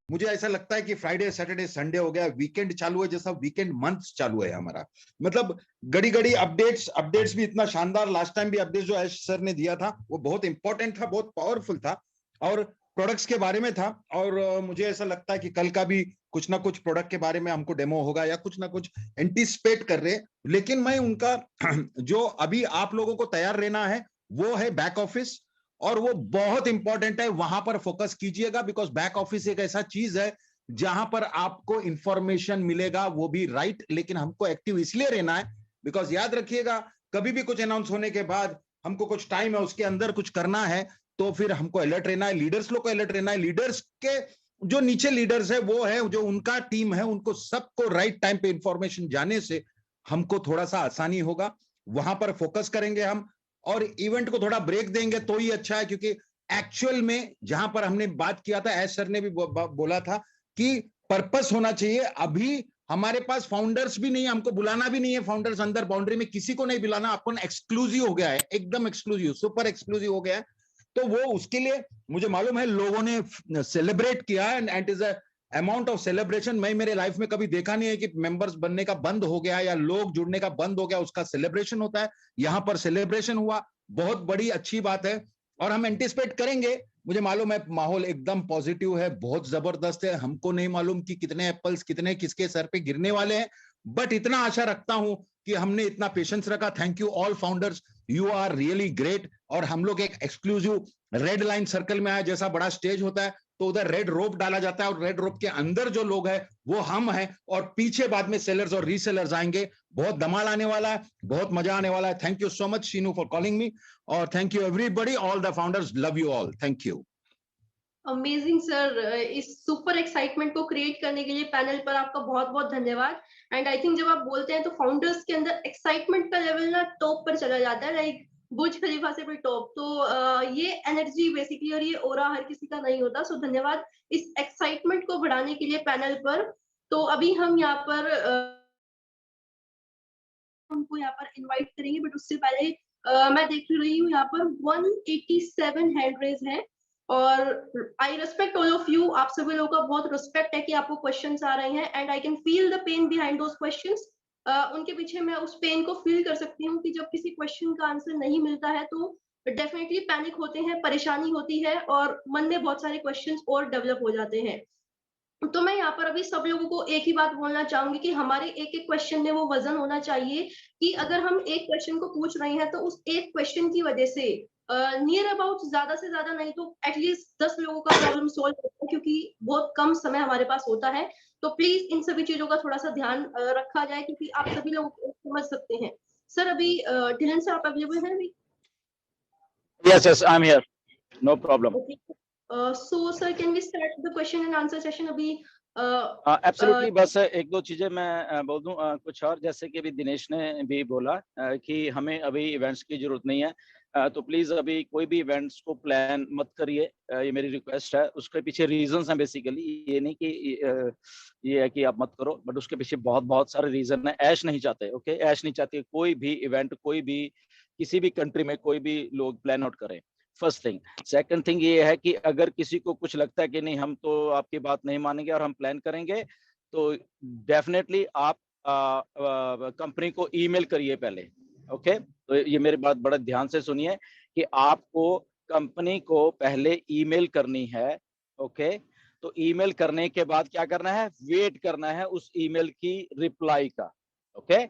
मुझे ऐसा लगता है कि फ्राइडे सैटरडे संडे हो गया, वीकेंड चालू है, जैसा वीकेंड मंथ चालू है हमारा। मतलब घड़ी घड़ी अपडेट्स भी इतना शानदार। लास्ट टाइम भी अपडेट जो ऐश सर ने दिया था वो बहुत इंपॉर्टेंट था, बहुत पावरफुल था और प्रोडक्ट्स के बारे में था। और मुझे ऐसा लगता है कि कल का भी कुछ ना कुछ प्रोडक्ट के बारे में हमको डेमो होगा या कुछ ना कुछ एंटिसिपेट कर रहे हैं। लेकिन मैं उनका जो अभी आप लोगों को तैयार रहना है वो है बैक ऑफिस, और वो बहुत इंपॉर्टेंट है, वहां पर फोकस कीजिएगा। बिकॉज बैक ऑफिस एक ऐसा चीज है जहां पर आपको इंफॉर्मेशन मिलेगा, वो भी राइट। लेकिन हमको एक्टिव इसलिए रहना है बिकॉज याद रखिएगा, कभी भी कुछ अनाउंस होने के बाद हमको कुछ टाइम है उसके अंदर कुछ करना है, तो फिर हमको अलर्ट रहना है, लीडर्स लोग को अलर्ट रहना है। लीडर्स के जो नीचे लीडर्स है वो है जो उनका टीम है, उनको सबको राइट टाइम पे इंफॉर्मेशन जाने से हमको थोड़ा सा आसानी होगा। वहां पर फोकस करेंगे हम, और इवेंट को थोड़ा ब्रेक देंगे तो ही अच्छा है। क्योंकि एक्चुअल में जहां पर हमने बात किया था, एस सर ने भी बोला था कि पर्पस होना चाहिए। अभी हमारे पास फाउंडर्स भी नहीं है, हमको बुलाना भी नहीं है फाउंडर्स अंदर, बाउंड्री में किसी को नहीं बुलाना, अपन एक्सक्लूसिव हो गया है, एकदम एक्सक्लूसिव, सुपर एक्सक्लूसिव हो गया है। तो वो उसके लिए मुझे मालूम है लोगों ने सेलिब्रेट किया and it is amount of celebration मैं मेरे लाइफ में कभी देखा नहीं है कि मेंबर्स बनने का बंद हो गया या लोग जुड़ने का बंद हो गया, उसका सेलिब्रेशन होता है। यहां पर सेलिब्रेशन हुआ, बहुत बड़ी अच्छी बात है। और हम एंटिसिपेट करेंगे, मुझे मालूम है माहौल एकदम पॉजिटिव है, बहुत जबरदस्त है। हमको नहीं मालूम कि कितने एप्पल्स कितने किसके सर पे गिरने वाले हैं, बट इतना आशा रखता हूं कि हमने इतना पेशेंस रखा। Thank you all founders, you are really great. और हम लोग एक एक्सक्लूसिव रेड लाइन सर्कल में आए, जैसा बड़ा स्टेज होता है तो उधर रेड रोप डाला जाता है, और रेड रोप के अंदर जो लोग हैं वो हम हैं, और पीछे बाद में सेलर्स और रीसेलर्स आएंगे। बहुत धमाल आने वाला है, बहुत मजा आने वाला है। Thank you so much Sheenu for calling me, और thank you everybody, all the founders, love you all, thank you. Amazing sir, इस सुपर एक्साइटमेंट को क्रिएट करने के लिए पैनल पर आपका बहुत बहुत धन्यवाद। एंड आई थिंक जब आप बोलते हैं तो फाउंडर्स के अंदर एक्साइटमेंट का लेवल ना टॉप पर चला जाता है, लाइक बुर्ज खलीफा से भी टॉप। तो ये एनर्जी बेसिकली और ये ओरा हर किसी का नहीं होता। सो धन्यवाद इस एक्साइटमेंट को बढ़ाने के लिए पैनल पर। तो अभी हम यहाँ पर हमको यहाँ पर इनवाइट करेंगे, बट उससे पहले मैं देख रही हूँ यहाँ पर 187 हैंड रेज है। और I respect all of you, आप सभी लोगों का बहुत रिस्पेक्ट है कि आपको क्वेश्चंस आ रहे हैं, and I can feel the pain behind those questions. उनके पीछे मैं उस पेन को फील कर सकती हूँ कि जब किसी क्वेश्चन का आंसर नहीं मिलता है तो डेफिनेटली पैनिक होते हैं, परेशानी होती है और मन में बहुत सारे क्वेश्चंस और डेवलप हो जाते हैं। तो मैं यहाँ पर अभी सब लोगों को एक ही बात बोलना चाहूंगी कि हमारे एक एक क्वेश्चन में वो वजन होना चाहिए कि अगर हम एक क्वेश्चन को पूछ रहे हैं तो उस एक क्वेश्चन की वजह से नियर अबाउट ज्यादा से ज्यादा नहीं तो एटलीस्ट 10 लोगों का प्रॉब्लम सॉल्व होता है, क्योंकि बहुत कम समय हमारे पास होता है। तो प्लीज इन सभी चीजों का थोड़ा सा ध्यान रखा जाए, क्योंकि आप सभी लोग समझ सकते हैं। सर अभी ढिलन सर आप अवेलेबल हैं अभी? Yes, I'm here. No problem. Okay. So sir, can we start the question and answer session अभी? एब्सोल्युटली। बस एक दो चीजें मैं बोल दूं कुछ और, जैसे कि अभी दिनेश ने भी बोला कि हमें अभी इवेंट्स की जरूरत नहीं है। तो प्लीज अभी कोई भी इवेंट्स को प्लान मत करिए, ये मेरी रिक्वेस्ट है। उसके पीछे रीजंस हैं बेसिकली, ये नहीं कि ये है कि आप मत करो, बट उसके पीछे बहुत बहुत सारे रीजन है। ऐश नहीं चाहते, ओके, ऐश नहीं चाहती कोई भी इवेंट, कोई भी किसी भी कंट्री में कोई भी लोग प्लान आउट करें। First thing. सेकंड थिंग ये है कि अगर किसी को कुछ लगता है कि नहीं हम तो आपकी बात नहीं मानेंगे और हम प्लान करेंगे, तो डेफिनेटली आप कंपनी को ईमेल करिए पहले। ओके, तो ये मेरी बात बड़ा ध्यान से सुनिए कि आपको कंपनी को पहले ईमेल करनी है। ओके, तो ईमेल करने के बाद क्या करना है, वेट करना है उस ईमेल की रिप्लाई का। ओके,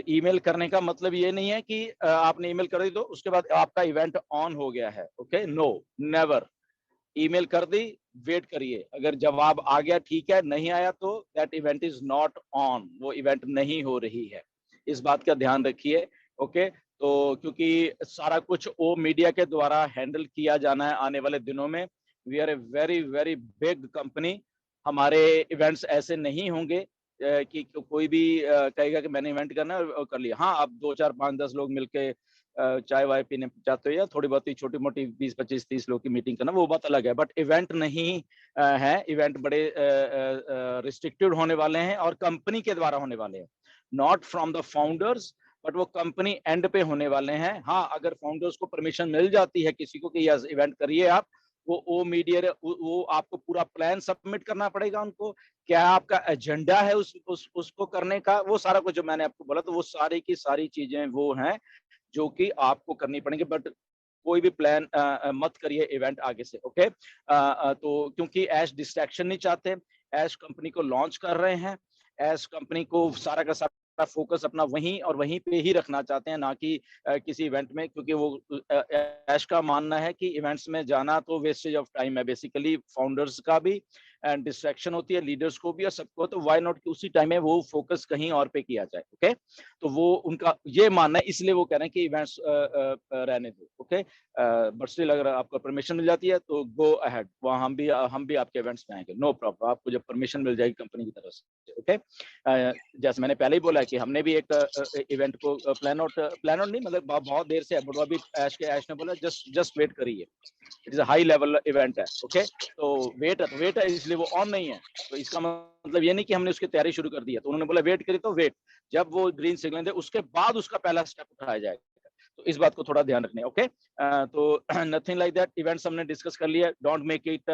ईमेल करने का मतलब ये नहीं है कि आपने ईमेल कर दी तो उसके बाद आपका इवेंट ऑन हो गया है। Okay, no, never. ईमेल कर दी, वेट करिए, अगर जवाब आ गया ठीक है, नहीं आया तो that event is not on, वो इवेंट नहीं हो रही है। इस बात का ध्यान रखिए। ओके, तो क्योंकि सारा कुछ वो मीडिया के द्वारा हैंडल किया जाना है आने वाले दिनों में। We are a very very big company, हमारे इवेंट्स ऐसे नहीं होंगे कि कोई भी कहेगा कि मैंने इवेंट करना है और कर लिया। हाँ, आप 2 4 5 10 लोग मिलके चाय वाय पीने जाते हो या थोड़ी बहुत ही छोटी मोटी 20 25 30 लोग की मीटिंग करना, वो बात अलग है, बट इवेंट नहीं है। इवेंट बड़े रिस्ट्रिक्टेड होने वाले हैं और कंपनी के द्वारा होने वाले हैं, not from the founders, but वो कंपनी एंड पे होने वाले हैं। हाँ, अगर फाउंडर्स को परमिशन मिल जाती है किसी को कि यस इवेंट करिए आप, वो मीडिया वो आपको पूरा प्लान सबमिट करना पड़ेगा उनको, क्या आपका एजेंडा है उसको करने का, वो सारा कुछ जो मैंने आपको बोला, तो वो सारी की सारी चीजें वो हैं जो कि आपको करनी पड़ेंगी। बट कोई भी प्लान मत करिए इवेंट आगे से, ओके। तो क्योंकि ऐश डिस्ट्रैक्शन नहीं चाहते, ऐश कंपनी को लॉन्च कर रहे हैं, ऐश कंपनी को सारा का सारा फोकस अपना वहीं और वहीं पे ही रखना चाहते हैं, ना कि किसी इवेंट में, क्योंकि वो ऐश का मानना है कि इवेंट्स में जाना तो वेस्टेज ऑफ टाइम है बेसिकली, फाउंडर्स का भी एंड डिस्ट्रैक्शन होती है, लीडर्स को भी और सबको, तो व्हाई नॉट कि उसी टाइम में वो फोकस कहीं और पे किया जाए, ओके। तो वो उनका ये मानना है, इसलिए वो कह रहे हैं कि इवेंट्स रहने दो, ओके। बट स्टिल अगर आपको परमिशन मिल जाती है तो गो अहेड, वहाँ हम भी आपके इवेंट्स में आएंगे, नो प्रॉब्लम, आपको जब परमिशन मिल जाएगी कंपनी की तरफ से, ओके। जैसे मैंने पहले ही बोला कि हमने भी एक इवेंट को प्लान आउट नहीं, मतलब बहुत देर से है, बट अभी ऐश ने बोला जस्ट वेट करिए, it is a high level event है, ओके। तो वेट है इसलिए वो ऑन नहीं है, तो इसका मतलब ये नहीं कि हमने उसकी तैयारी शुरू कर दी है, तो उन्होंने बोला वेट करिए, तो वेट, जब वो ग्रीन सिग्नल दे उसके बाद उसका पहला स्टेप उठाया जाएगा, तो इस बात को थोड़ा ध्यान रखना है, ओके। तो नथिंग लाइक दैट, इवेंट्स हमने डिस्कस कर लिया, डोंट मेक इट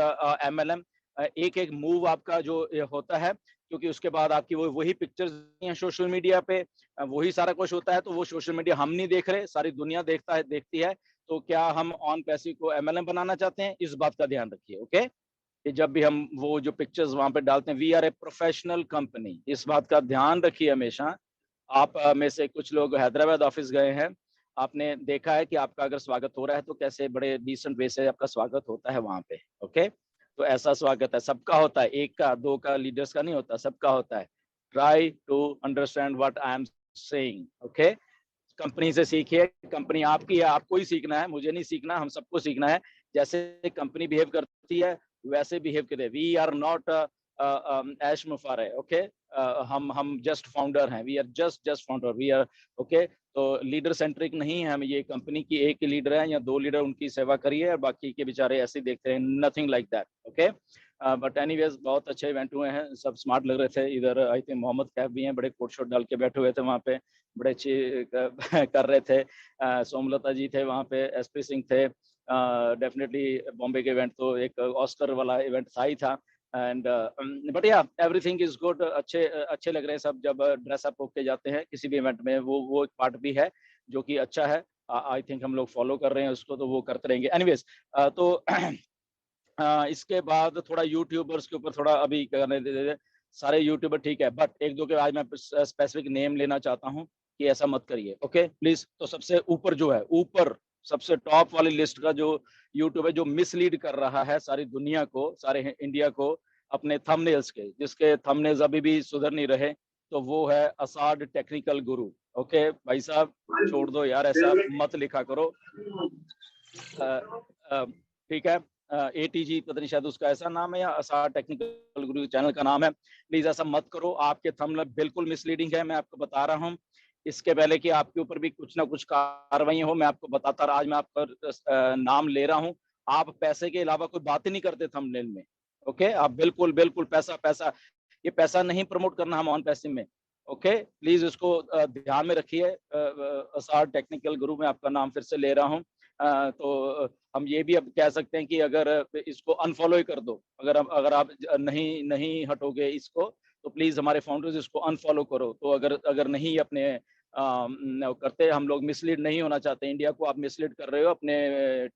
MLM, एक मूव आपका जो होता है, क्योंकि उसके बाद आपकी वही पिक्चर्स हैं सोशल मीडिया पे, वही सारा कुछ होता है, तो वो सोशल मीडिया हम नहीं देख रहे, सारी दुनिया देखती है, तो क्या हम ऑन पैसिव को MLM बनाना चाहते हैं, इस बात का ध्यान रखिए, ओके। कि जब भी हम वो जो पिक्चर्स वहां पे डालते हैं, we are a professional company, इस बात का ध्यान रखिए हमेशा। आप में से कुछ लोग हैदराबाद ऑफिस गए हैं, आपने देखा है कि आपका अगर स्वागत हो रहा है तो कैसे बड़े डिसेंट वे से आपका स्वागत होता है वहां पे, ओके। तो ऐसा स्वागत है, सबका होता है, एक का दो का लीडर्स का नहीं होता, सबका होता है। Try to understand what I am saying, okay. Company से सीखिए, कंपनी आपकी है, आपको ही सीखना है, मुझे नहीं सीखना, हम सबको सीखना है। जैसे कंपनी बिहेव करती है वैसे बिहेव करें। वी आर नॉट ऐश मुफारे, ओके। हम जस्ट फाउंडर हैं, we are just founder, we are okay. तो लीडर सेंट्रिक नहीं है हम, ये कंपनी की एक ही लीडर है या दो लीडर, उनकी सेवा करिए और बाकी के बेचारे ऐसे ही देखते हैं, nothing like that, okay. But anyways बहुत अच्छे इवेंट हुए हैं, सब स्मार्ट लग रहे थे। इधर आई थिंक मोहम्मद कैफ भी हैं, बड़े कोट शोट डाल के बैठे हुए थे वहाँ पे, बड़े अच्छे कर रहे थे। सोमलता जी थे वहाँ पे, SP सिंह थे। डेफिनेटली बॉम्बे के इवेंट तो एक ऑस्कर वाला इवेंट था ही था। एंड बट या एवरीथिंग इज गुड, अच्छे लग रहे हैं सब जब ड्रेसअप होके जाते हैं किसी भी इवेंट में, वो एक पार्ट भी है जो कि अच्छा है। आई थिंक हम लोग फॉलो कर रहे हैं उसको, तो वो करते रहेंगे। एनीवेज तो इसके बाद थोड़ा यूट्यूबर्स के ऊपर थोड़ा अभी करने दे, सारे यूट्यूबर ठीक है, बट एक दो के आज मैं स्पेसिफिक नेम लेना चाहता हूँ कि ऐसा मत करिए, ओके प्लीज। तो सबसे ऊपर जो है, ऊपर सबसे टॉप वाली लिस्ट का जो यूट्यूब है जो मिसलीड कर रहा है सारी दुनिया को, सारे इंडिया को अपने थंबनेल्स के, जिसके थंबनेल्स अभी भी सुधर नहीं रहे, तो वो है असाड टेक्निकल गुरु, ओके। भाई साहब छोड़ दो यार, ऐसा मत लिखा करो, ठीक है। ATG पता नहीं शायद उसका ऐसा नाम है या असार टेक्निकल गुरु चैनल का नाम है, प्लीज ऐसा मत करो। आपके थंबनेल बिल्कुल मिसलीडिंग है, मैं आपको बता रहा हूँ। इसके पहले कि आपके ऊपर भी कुछ ना कुछ कार्रवाई हो, मैं आपको बताता रहा, आज मैं आपका नाम ले रहा हूँ। आप पैसे के अलावा कोई बात ही नहीं करते थंबनेल में, ओके। आप बिल्कुल बिल्कुल पैसा, ये पैसा नहीं प्रमोट करना हम ऑन पैसिव में, ओके। प्लीज इसको ध्यान में रखिए। असार टेक्निकल गुरु में आपका नाम फिर से ले रहा हूँ। तो हम ये भी अब कह सकते हैं कि अगर इसको अनफॉलो ही कर दो, अगर आप नहीं हटोगे इसको, तो प्लीज हमारे फाउंडर्स इसको अनफॉलो करो। तो अगर नहीं अपने करते, हम लोग मिसलीड नहीं होना चाहते, इंडिया को आप मिसलीड कर रहे हो अपने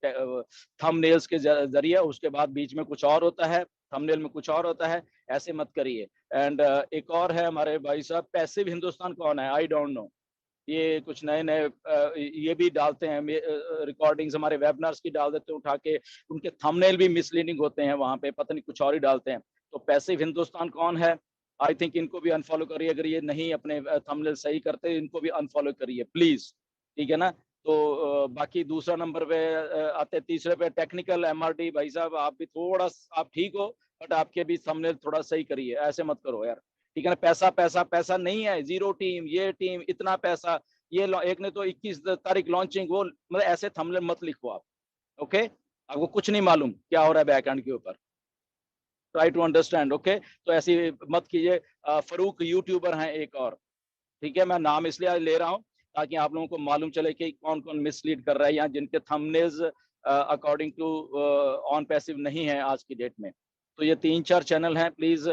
थंबनेल्स के जरिए, उसके बाद बीच में कुछ और होता है, थंबनेल में कुछ और होता है, ऐसे मत करिए। एंड एक और है हमारे भाई साहब, पैसिव हिंदुस्तान कौन है, आई डोंट नो। ये कुछ नए ये भी डालते हैं रिकॉर्डिंग्स, हमारे वेबिनार्स की डाल देते हैं उठा के, उनके थंबनेल भी मिसलीडिंग होते हैं वहां पे, पता नहीं कुछ और ही डालते हैं। तो पैसिव हिंदुस्तान कौन है, आई थिंक इनको भी अनफॉलो करिए, अगर ये नहीं अपने थंबनेल सही करते इनको भी अनफॉलो करिए प्लीज, ठीक है ना। तो बाकी दूसरा नंबर पे आते, तीसरे पे टेक्निकल MRD भाई साहब, आप भी थोड़ा, आप ठीक हो बट आपके भी थंबनेल थोड़ा सही करिए, ऐसे मत करो यार, ठीक है ना। पैसा नहीं है, जीरो टीम, ये टीम, इतना पैसा, ये एक ने तो 21 तारीख लॉन्चिंग, वो मतलब ऐसे थंबनेल मत लिखो आप, ओके। आपको कुछ नहीं मालूम क्या हो रहा है बैकएंड के ऊपर, ट्राई टू अंडरस्टैंड, ओके। तो ऐसी मत कीजिए। फरूक यूट्यूबर हैं एक और, ठीक है, मैं नाम इसलिए ले रहा हूँ ताकि आप लोगों को मालूम चले कि कौन कौन मिसलीड कर रहा है, या जिनके thumbnails according to OnPassive नहीं है आज की डेट में। तो ये 3-4 चैनल हैं, प्लीज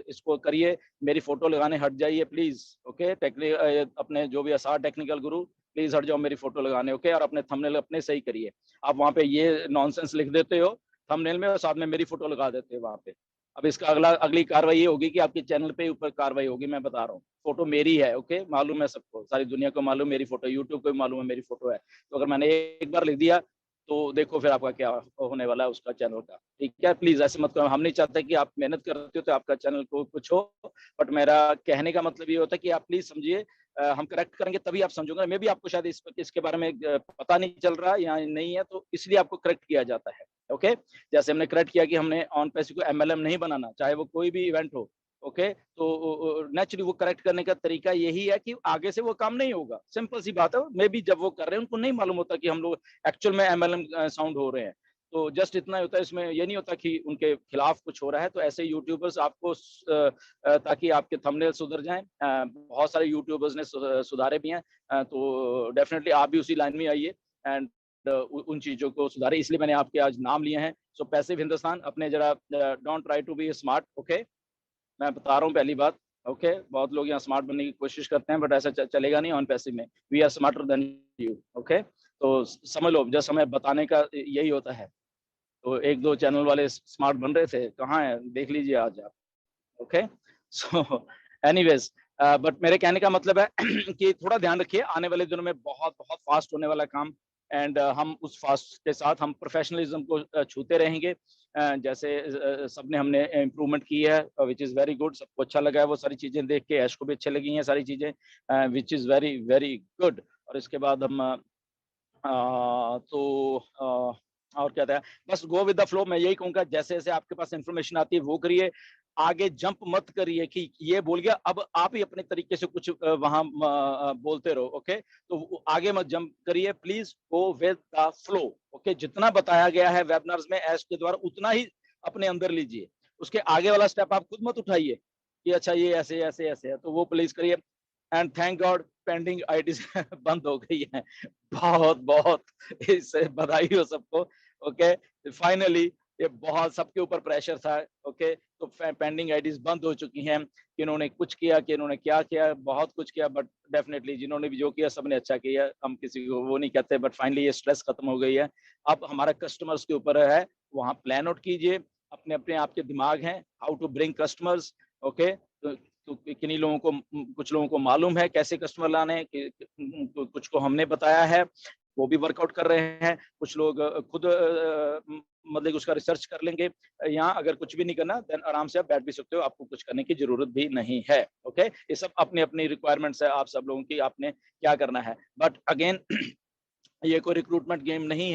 इसको करिए, मेरी फोटो लगाने हट जाइए प्लीज। ओके, अपने जो भी असार टेक्निकल गुरु, प्लीज हट जाओ मेरी फोटो लगाने। ओके, और अपने थंबनेल अपने सही करिए। आप वहाँ पे ये नॉनसेंस लिख देते हो थंबनेल में और साथ में मेरी फोटो लगा देते हो वहाँ पे। अब इसका अगली कार्रवाई ये होगी कि आपके चैनल पे ऊपर कार्रवाई होगी, मैं बता रहा हूँ। फोटो मेरी है, ओके, मालूम है सबको, सारी दुनिया को मालूम मेरी फोटो, यूट्यूब को भी मालूम है मेरी फोटो है। तो अगर मैंने एक बार लिख दिया तो देखो फिर आपका क्या होने वाला है उसका चैनल का। ठीक है, प्लीज ऐसे मत करो। हम नहीं चाहते कि आप मेहनत करते हो तो आपका चैनल को कुछ हो, बट मेरा कहने का मतलब ये होता है कि आप प्लीज समझिए, हम करेक्ट करेंगे तभी आप समझोगे। मे भी आपको शायद इसके बारे में पता नहीं चल रहा या नहीं है, तो इसलिए आपको करेक्ट किया जाता है। ओके, जैसे हमने करेक्ट किया कि हमने ऑन पैसिव को MLM नहीं बनाना, चाहे वो कोई भी इवेंट हो। ओके, तो नेचुरली वो करेक्ट करने का तरीका यही है कि आगे से वो काम नहीं होगा, सिंपल सी बात है। मे भी जब वो कर रहे हैं उनको नहीं मालूम होता कि हम लोग एक्चुअल में MLM साउंड हो रहे हैं। तो जस्ट इतना होता है, इसमें ये नहीं होता कि उनके खिलाफ कुछ हो रहा है। तो ऐसे यूट्यूबर्स आपको ताकि आपके थंबनेल सुधर जाएं, बहुत सारे यूट्यूबर्स ने सुधारे भी हैं, तो डेफिनेटली आप भी उसी लाइन में आइए एंड उन चीजों को सुधारे। इसलिए मैंने आपके आज नाम लिए हैं। सो पैसिव हिंदुस्तान, अपने जरा don't try to be smart. Okay, मैं बता रहा हूँ पहली बात। ओके, बहुत लोग यहाँ स्मार्ट बनने की कोशिश करते हैं, बट ऐसा चलेगा नहीं ऑन पैसिव में। We are smarter than you. Okay, तो समझ लो, जस्ट हमें बताने का यही होता है। तो 1-2 चैनल वाले स्मार्ट बन रहे थे, कहाँ है देख लीजिए आज आप। ओके, सो एनीवेज, बट मेरे कहने का मतलब है कि थोड़ा ध्यान रखिए, आने वाले दिनों में बहुत बहुत फास्ट होने वाला काम। एंड हम उस फास्ट के साथ हम प्रोफेशनलिज्म को छूते रहेंगे। जैसे सबने हमने इम्प्रूवमेंट की है, विच इज़ वेरी गुड। सबको अच्छा लगा है वो सारी चीज़ें देख के, ऐश को भी अच्छी लगी हैं सारी चीज़ें, which is very very good. और इसके बाद हम और क्या था, बस गो विद द फ्लो। मैं यही कहूँगा, जैसे जैसे आपके पास इन्फॉर्मेशन आती है वो करिए, आगे जंप मत करिए कि ये बोल गया अब आप ही अपने तरीके से कुछ वहां बोलते रहो। ओके, तो आगे मत जंप करिए, please go with the flow. Okay, जितना बताया गया है वेबिनार्स में ऐश के द्वारा उतना ही अपने अंदर लीजिए। उसके आगे वाला स्टेप आप खुद मत उठाइए कि अच्छा ये ऐसे ऐसे ऐसे है, तो वो प्लीज करिए। And thank God pending IDs बंद हो गई है। बहुत बहुत इससे बधाई हो सबको। ओके, फाइनली ये बहुत सबके ऊपर प्रेशर था। ओके, तो पेंडिंग आईडीज बंद हो चुकी हैं। कि इन्होंने कुछ किया, कि इन्होंने क्या किया, बहुत कुछ किया, बट डेफिनेटली जिन्होंने भी जो किया सबने अच्छा किया। हम किसी को वो नहीं कहते, बट फाइनली ये स्ट्रेस खत्म हो गई है। अब हमारा कस्टमर्स के ऊपर है, वहाँ प्लान आउट कीजिए। अपने अपने आपके दिमाग हैं, how to bring customers. Okay, तो किन्हीं लोगों को, कुछ लोगों को मालूम है कैसे कस्टमर लाने हैं, कुछ को हमने बताया है, वो भी वर्कआउट कर रहे हैं। कुछ लोग खुद मतलब उसका रिसर्च कर लेंगे। यहाँ अगर कुछ भी नहीं करना, देन आराम से आप बैठ भी सकते हो, आपको कुछ करने की जरूरत भी नहीं है। ओके, ये सब अपनी अपनी रिक्वायरमेंट्स है आप सब लोगों की, आपने क्या करना है। बट अगेन ये कोई रिक्रूटमेंट गेम नहीं है।